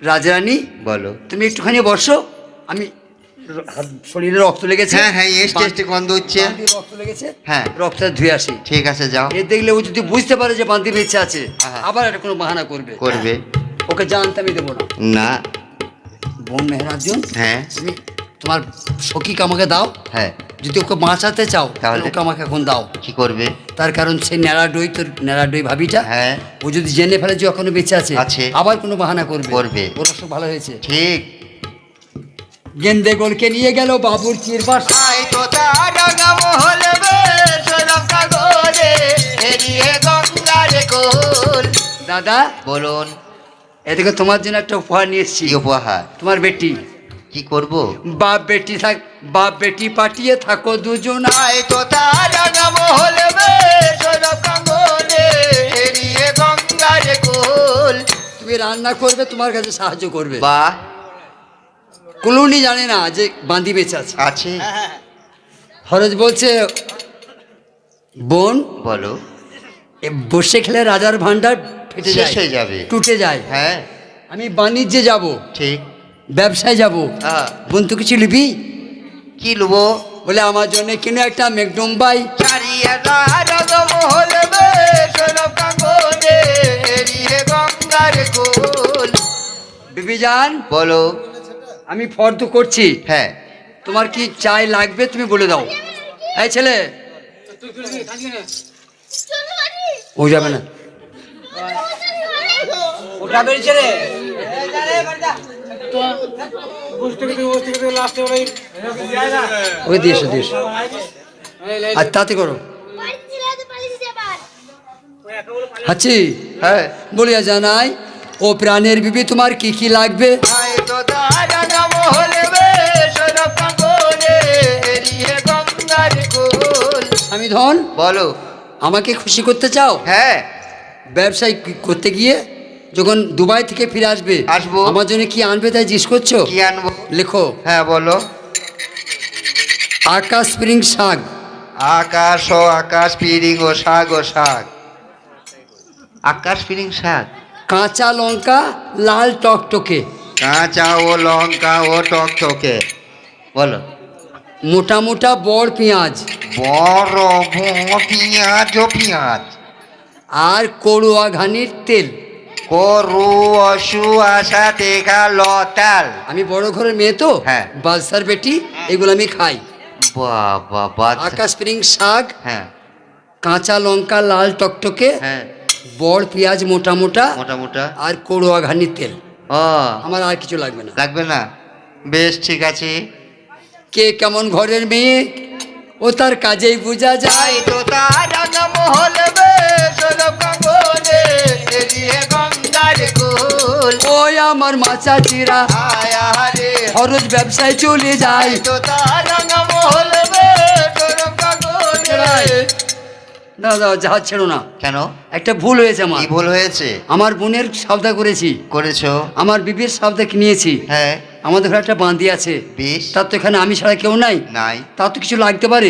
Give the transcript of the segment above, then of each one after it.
রাজরানী বলো। তুমি একটুখানি বসো, আমি শরীরে রক্ত লেগেছে। হ্যাঁ হ্যাঁ, এসে গন্ধ হচ্ছে। রক্ত লেগেছে, হ্যাঁ রক্তটা ধুয়ে আসি। ঠিক আছে যাও। এ দেখলে ও যদি বুঝতে পারে যে বান্দি বেঁচে আছে, হ্যাঁ। আবার একটা কোনো বাহানা করবে। ওকে জানতে আমি দেবো না। না। বোন মেহেরাজন, হ্যাঁ তুমি তোমার সখীকে আমাকে দাও। হ্যাঁ। যদি ওকে বাঁচাতে চাও তাহলে তাহলে ওকে আমাকে এখন দাও। কি করবে? তার কারণ সেই ন্যাড়াডই, তোর ন্যাড়াডই ভাবিটা, হ্যাঁ ও যদি জেনে ফেলে যে এখনো বেঁচে আছে, আছে, আবার কোনো বাহানা করবে। ওর সব ভালো হয়েছে। ঠিক। গেন্দে গোলকে নিয়ে গেল বাবুর চির বাসায়। দাদা বলুন। এদিকে তোমার জন্য একটা উপহার নিয়ে এসেছি। কি উপহার? তোমার বেটি। কি করব? বাপ বেটি থাক, বাপ বেটি পাঠিয়ে থাকো দুজন। তুমি রান্না করবে, তোমার কাছে সাহায্য করবে। বাহ। কুলুনি জানে না যে বান্দি বেঁচে আছে। আছে। হরজ বলছে, বোন বলো। বসে খেলে রাজার ভান্ডার ফেটে শেষ হয়ে যাবে, টুটে যায়। হ্যাঁ আমি বাণিজ্যে যাব, ঠিক। ব্যবসায় যাব, বোন তো কিছু নিবি? কি লুবো? বলে আমার জন্য কিনে একটা ম্যাকডোম্বাই। বিবিজান বলো। আমি ফর্দ করছি। হ্যাঁ। তোমার কি চাই লাগবে তুমি বলে দাও। এই ছেলে, ও যাবে না, ওটা বেরিয়েছে রে। ওই দিয়েছো দিয়েছো, আর তাতে করো। হাচ্ছি, হ্যাঁ বলিয়া জানাই, ও প্রাণের বিবি তোমার কি কি লাগবে? আমি ধন, বলো। আমাকে খুশি করতে চাও? হ্যাঁ। ব্যবসায় করতে গিয়ে যখন দুবাই থেকে ফিরে আসবে, আসবো। আমার জন্য কি আনবে তাই জিজ্ঞেস করছো? কি আনবো? লেখো। হ্যাঁ বলো। আকাশ স্প্রিং শাক। আকাশ ও আকাশ পিরিং ও শাক ও শাক। আকাশ পিরিং শাক। কাঁচা লঙ্কা লাল টকটকে। কাঁচা ও লঙ্কা ও টকটকে। বলো। মোটা মোটা বড় পেঁয়াজ। বড় পেঁয়াজ ও পেঁয়াজ। আর করুয়া ঘানির তেল। করু অসু আশা টেকা লতাল। আমি বড় ঘরের মেয়ে তো, হ্যাঁ। বাদশার বেটি, এগুলো আমি খাই। বাবা। আকাশ স্প্রিং শাক, হ্যাঁ কাঁচা লঙ্কা লাল টকটকে, হ্যাঁ। বড় পেঁয়াজ মোটা মোটা, মোটা মোটা, আর করুয়া ঘানির তেল। ও আমার আর কিছু লাগবে না। লাগবে না? বেশ ঠিক আছে। কে কেমন ঘরের মেয়ে ও তার কাজেই বোঝা যায়। তো তার মহল ওই আমার মাচা চিরা খরচ ব্যবসায় চলে যায়। দাদা জাহাজ ছেড়ো না। কেন? একটা ভুল হয়েছে আমার। কি ভুল হয়েছে? আমার বোনের সাবদা করেছো, আমার বিবির সাবদা নিয়েছি। হ্যাঁ। আমাদের ঘরে একটা বাঁধি আছে, বেশ। তার তো এখানে আমি ছাড়া কেউ নাই। তার তো কিছু লাগতে পারে।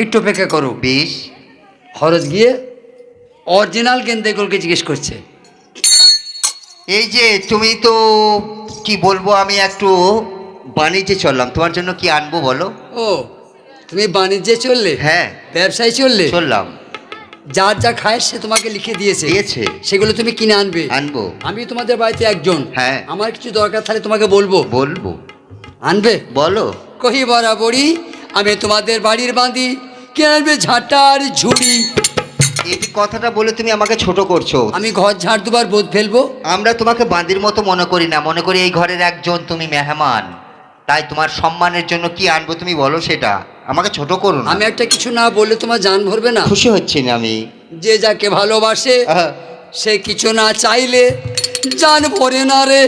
একটু অপেক্ষা করো। বেশ। খরচ গিয়ে অরিজিনাল গেন্দে গোলকে জিজ্ঞেস করছে, এই যে তুমি তো কি বলবো, আমি একটু বাণিজ্যে চললাম, তোমার জন্য কি আনবো বলো? ও তুমি বাণিজ্যে চললে? হ্যাঁ। ব্যবসায় চললাম। যার যা খায় সে তোমাকে লিখে দিয়েছে, সেগুলো তুমি কিনে আনবো। আমি তোমাদের বাড়িতে একজন। হ্যাঁ। আমার কিছু দরকার থাকলে তোমাকে বলবো। আনবে? বলো। কহি বরাবরই আমি তোমাদের বাড়ির বাঁধি, কে আনবে ঝাঁটার ঝুড়ি। এই কথাটা বলে তুমি আমাকে ছোট করছো। আমি ঘর ঝাড় দুবার বোধ ফেলবো? আমরা তোমাকে বাঁধির মতো মনে করি না, মনে করি এই ঘরের একজন তুমি মেহমান। তাই তোমার সম্মানের জন্য কি আনবো তুমি বলো, সেটা আমাকে ছোট করো না। আমি একটা কিছু না বললে তোমার জান ভরবে না? খুশি হচ্ছি না আমি। যে যাকে ভালোবাসে সে কিছু না চাইলে জান ভরে না রে।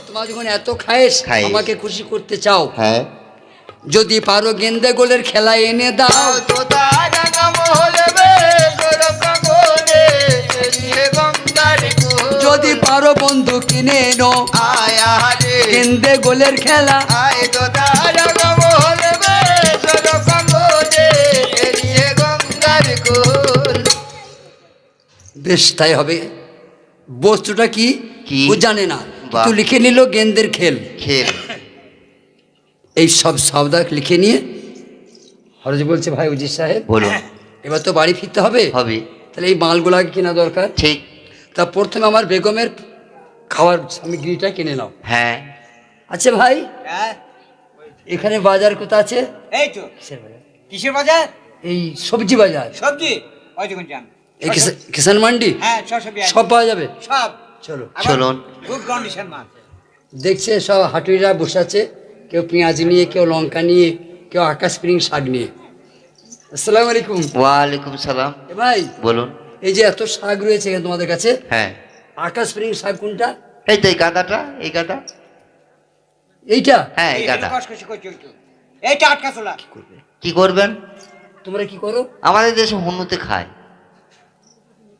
তোমার যখন এত খায়েস আমাকে খুশি করতে চাও, হ্যাঁ, যদি পারো গেন্দে গোলের খেলা এনে দাও। যদি পারো বন্ধু কিনে এনো গেন্দে গোলের খেলা। বেশ তাই হবে। বস্তুটা কি কি? ও জানে না, বাহ। তো লিখে নিল গেন্দের খেল। খেল। এই সব শব্দ লিখে নিয়ে হরজি বলছে, ভাই উজির সাহেব বলুন। এবার তো বাড়ি ফিরতে হবে, হবে। তাহলে এই মালগুলো আগে কেনা দরকার। ঠিক। তা প্রথমে আমার বেগমের খাওয়ার সামগ্রীটা কিনে নাও। হ্যাঁ। আচ্ছা ভাই, হ্যাঁ, এখানে বাজার কোথা আছে? এই তো। কিসের বাজার? কিসের বাজার? এই সবজি বাজার। সবজি ওই দেখুন যান। এই কিষান মান্ডি হ্যাঁ, সব সবজি আছে। সব পাওয়া যাবে। সব। চলো। আবার চলুন। গুড কন্ডিশন মাল। দেখছে সব হাটুরিরা বসে আছে, কেউ পেঁয়াজ নিয়ে, কেউ লঙ্কা নিয়ে, কেউ আকাশ স্প্রিং শাক নিয়ে। আসসালামু আলাইকুম। ওয়ালাইকুম সালাম। এ ভাই, বলুন। এই যে এত শাক রয়েছে এখানে তোমাদের কাছে, হ্যাঁ, আকাশ স্প্রিং শাক কোনটা? এই তো এই গাদাটা, এই গাদা। এইটা? হ্যাঁ, এই এই গাদা। কসকসি করছে ওই তো। এইটা আটকা চলা। কি করবেন? তোমরা কি করো? আমাদের দেশে হুনুতে খায়।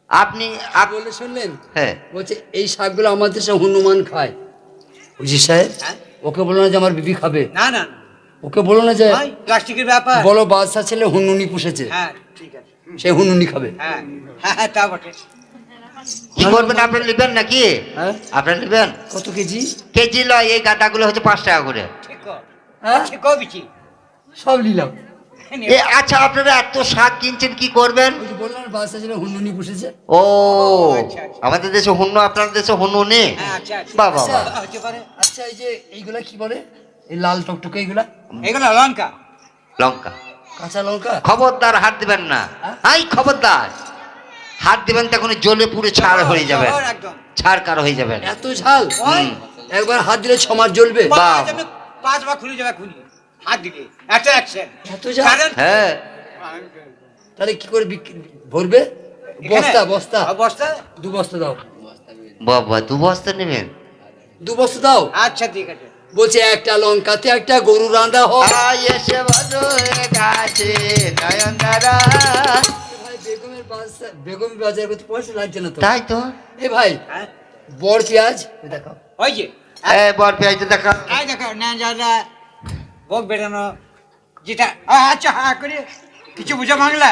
আপনি বলে শুনলেন? হ্যাঁ। বলছে এই শাকগুলো আমার দেশে হনুমান খায়। বুঝি সাহেব, হ্যাঁ? ওকে বলো না যে আমার বিবি খাবে। না না না ওকে বলো না যে ভাই, প্লাস্টিকের ব্যাপার। বলো বাদশা ছেলে হুনুনি পুষেছে, হ্যাঁ, ঠিক আছে। সে হুনুনি খাবে। হ্যাঁ হ্যাঁ হ্যাঁ, তা বটে। কি করবেন? আপনারা নেবেন নাকি? হ্যাঁ? আপনারা নেবেন? কত কেজি? কেজি লয়, এই গাদাগুলো হচ্ছে 5 টাকা করে। ঠিক কর। হ্যাঁ, ঠিক কবিছি। সব নিলাম। আচ্ছা, আপনারা এত শাক কিনছেন, কি করবেন? ওই যে বললাম না, বাদশা ছেলে হুনুনি পুষেছে। ও, আচ্ছা, আচ্ছা। আমাদের দেশে হুন্নু, আপনাদের দেশে হুন্নু নেই। হ্যাঁ, আচ্ছা আচ্ছা। বাবা আচ্ছা। বাবা। হতে পারে। আচ্ছা, এই যে এইগুলা কি বলে, এই লাল টকটকে এইগুলা? এগুলো লঙ্কা। লঙ্কা। কাঁচা লঙ্কা? খবরদার হাত দিবেন না। আই খবরদার, হাত দিবেন তখন জ্বলে পুড়ে ছাড় হয়ে যাবেন, ওর একদম। ছাড় কার হয়ে যাবেন। এত ঝাল? ওই। একবার হাত দিলে 6 মাস জ্বলবে। বাহ। 5 বার খুলে যাবে খুনি। হাত দিলে একটা অ্যাকশন। এত ঝাল? কারণ হ্যাঁ, তাহলে কি করে ভরবে? বস্তা বস্তা? বস্তা। 2 বস্তা দাও। বাবা 2 বস্তা নেবেন? 2 বস্তা দাও। আচ্ছা ঠিক আছে। বলছে একটা লঙ্কাতে একটা গরু রান্না হয়। আই এসে বদলে গাছে নয়নতারা। ভাই বেগমের বাজার করতে পয়সা লাগছে না তো? তাই তো। এ ভাই, হ্যাঁ, বড় পেঁয়াজ দেখাও। ওই যে এ বর পেঁয়াজটা দেখা। এই দেখো না যারা বক বেরানো যেটা আচ্ছা হ্যাঁ করে কিছু বুঝা বাংলা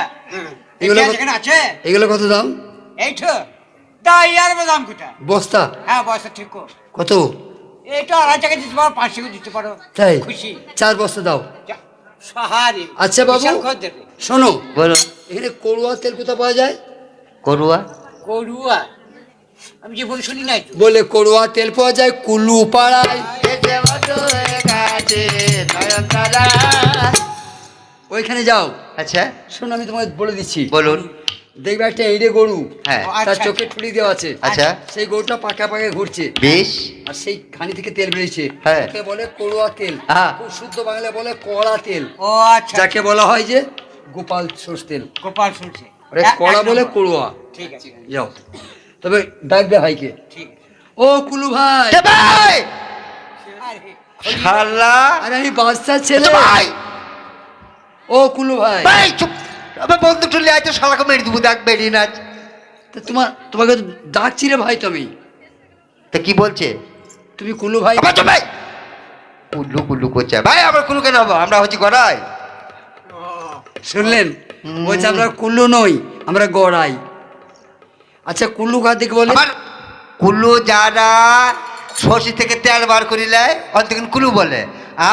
এগুলো এগুলো এখানে আছে। এগুলো কত দাম? এই তো তাই আর দাম কোটা। বস্তা হ্যাঁ বয়সা ঠিক কর। কত? এইটা 2.5 টাকা দিতে পারো, 5 টাকা দিতে পারো। তাই? খুশি। 4 বস্তা দাও। সাহারি। আচ্ছা বাবু, বিশাল খরচ দেবে। শোনো, বলুন। এখানে করুয়া তেল কোথা পাওয়া যায়? করুয়া। করুয়া আমি যে বলে শুনি নাই তো। বলে করুয়া তেল পাওয়া যায় কুলু পাড়ায়। এসে বদলে গাছে নয়নতারা। ওইখানে যাও। আচ্ছা, শোনো, আমি তোমাকে বলে দিচ্ছি। বলুন। দেখবে একটা এইড়ে গরু, হ্যাঁ। তার আচ্ছা, চোখে ঠুলি দেওয়া আছে। আচ্ছা। সেই গরুটা পাকা পাকা ঘুরছে, বেশ। আর সেই খানি থেকে তেল বেরিয়েছে। হ্যাঁ। ওকে বলে করুয়া তেল। হ্যাঁ। খুব শুদ্ধ বাংলা বলে কড়া তেল, ও আচ্ছা। যাকে বলা হয় যে গোপাল সর্ষ তেল। গোপাল শুনছে। আরে কড়া বলে করুয়া। ঠিক আছে যাও, তবে ডাকবে ভাইকে। ঠিক আছে। ও কুলু ভাই। এ ভাই, আরে, শালা। আরে আমি বাদশার ছেলে। ভাই, ও কুলু ভাই। ভাই চুপ। আবে বন্দুক চলে আয় তো, শালাকে মেরে দিব, দেখ বেরিয়ে নাচ। তা তোমাকে তো ডাকছি রে ভাই। তুমি তা কি বলছে? তুমি কুলু ভাই। আবার চুপ ভাই। কুল্লু কুল্লু করছে ভাই, আবার কুল্লু কেন হবো? আমরা হচ্ছি গড়াই। শুনলেন? বলছে আমরা কুল্লু নই, আমরা গড়াই। আচ্ছা, কুল্লু কাদিক বলে? আবার কুল্লু যারা সর্ষে থেকে তেল বার করিলে অত কুলু বলে।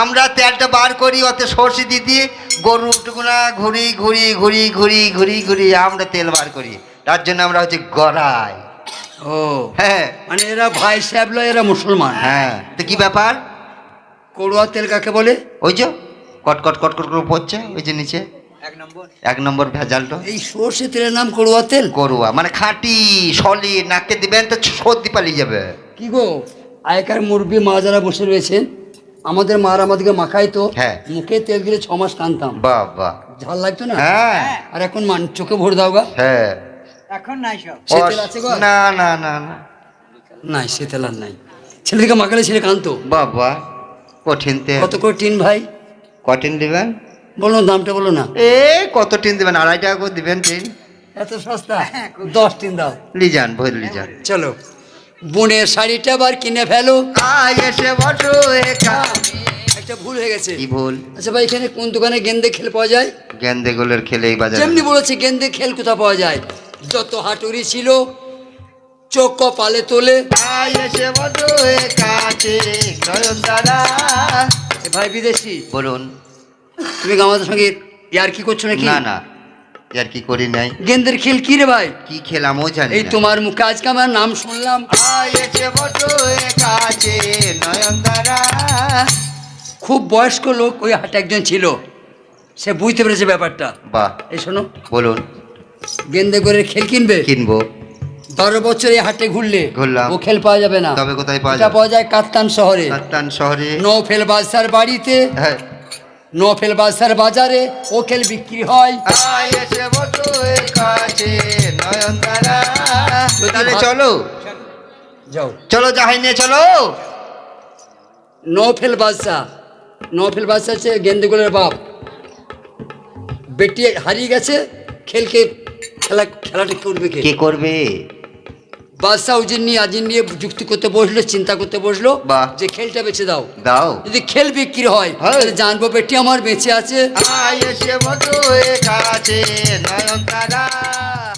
আমরা তেলটা বার করি, অত সর্ষে দিয়ে গরু টুকুনা ঘুরি ঘুরি ঘুরি ঘুরি ঘুরি ঘুরি আমরা তেল বার করি, তার জন্য আমরা হচ্ছে গড়াই। ও হ্যাঁ মানে এরা ভাই সাহেব লয়, এরা মুসলমান। হ্যাঁ। তো কি ব্যাপার? করুয়া তেল কাকে বলে? ওই যে কট কট কট কট করে পড়ছে ওই যে নিচে 1 নম্বর। 1 নম্বর ভেজালটা। এই সর্ষে তেলের নাম করুয়া তেল? গরুয়া মানে খাঁটি সলিড, নাকে দিবেন তো সর্দি পালিয়ে যাবে। কি গো, আগেকার মুরব্বী মা যারা বসে রয়েছেন, আমাদের মারা আমাদেরকে মাখাই তো। হ্যাঁ। মুখে তেল দিলে 6 মাস কানতাম, বাবা। ঝাল লাগতো না। হ্যাঁ আর এখন চোখে ভরে দাও গা। হ্যাঁ। এখন নাই সব। সে তেল আছে গো? না না না না নাই, সে তেল আর নাই। ছেলেদিকে মাখালে ছেলে কানতো। বাবা, কঠিন তেল। কত করে টিন ভাই? কঠিন দিবেন? বলো দামটা, বলো না। এ কত টিন দিবেন? 2.5 টাকা করে দিবেন টিন। এত সস্তা? 10 টিন দাও। লিজান ভর লিজান। চলো, বোনের শাড়িটা আবার কিনে ফেলো। আয় এসে বসো একা। একটা ভুল হয়ে গেছে। কি ভুল? আচ্ছা ভাই, এখানে কোন দোকানে গেন্দে খেল পাওয়া যায়? গেন্দে গোলের খেলে এই বাজারে। যেমনি বলেছে গেন্দে খেল কোথা পাওয়া যায়, যত হাটুরি ছিল চোখ কপালে তোলে। আয় এসে বন্ধু কাছে নয়ন তারা। এ ভাই বিদেশি, বলুন। তুমি কি আমাদের সঙ্গে ইয়ার কি করছো নাকি? না না, আর কি করি নাই। গেন্দের খেল কি রে ভাই? কি খেলাম ও জানি এই না। তোমার মুখে আজকে আমার নাম শুনলাম। আয় এসে বন্ধু কাছে নয়ন তারা। খুব বয়স্ক লোক ওই হাটে একজন ছিল, সে বুঝতে পেরেছে ব্যাপারটা। বাহ, এই শোনো, বলুন। গেন্দে করে খেল কিনবে। কিনবো। 12 বছর এই হাটে ঘুরলে ঘুরলাম। ও খেল পাওয়া যাবে না। তবে কোথায় পাওয়া এটা যাবে? পাওয়া যায় কাত্তান শহরে, কাত্তান শহরে। নৌফেল বাদশার বাড়িতে, হ্যাঁ। নৌফেল বাদশার বাজারে ও খেল বিক্রি হয়। আয় এসে বন্ধু কাছে নয়ন তারা। তাহলে ভাব- চলো যাও। চলো জাহাই নিয়ে চলো। নৌফেল বাদশাহ, নৌফেল বাদশাহ হচ্ছে গেন্দেগুলের বাপ। বেটি হারিয়ে গেছে, খেলাটা করবে কে? কে করবে? বাদশাহ আজিন নিয়ে যুক্তি করতে বসলো, চিন্তা করতে বসলো বাহ। যে খেলটা বেচে দাও। দাও। যদি খেল বিক্রি হয় হয়। তাহলে জানবো বেটি আমার বেঁচে আছে। আয় এসে বন্ধু কাছে নয়ন তারা।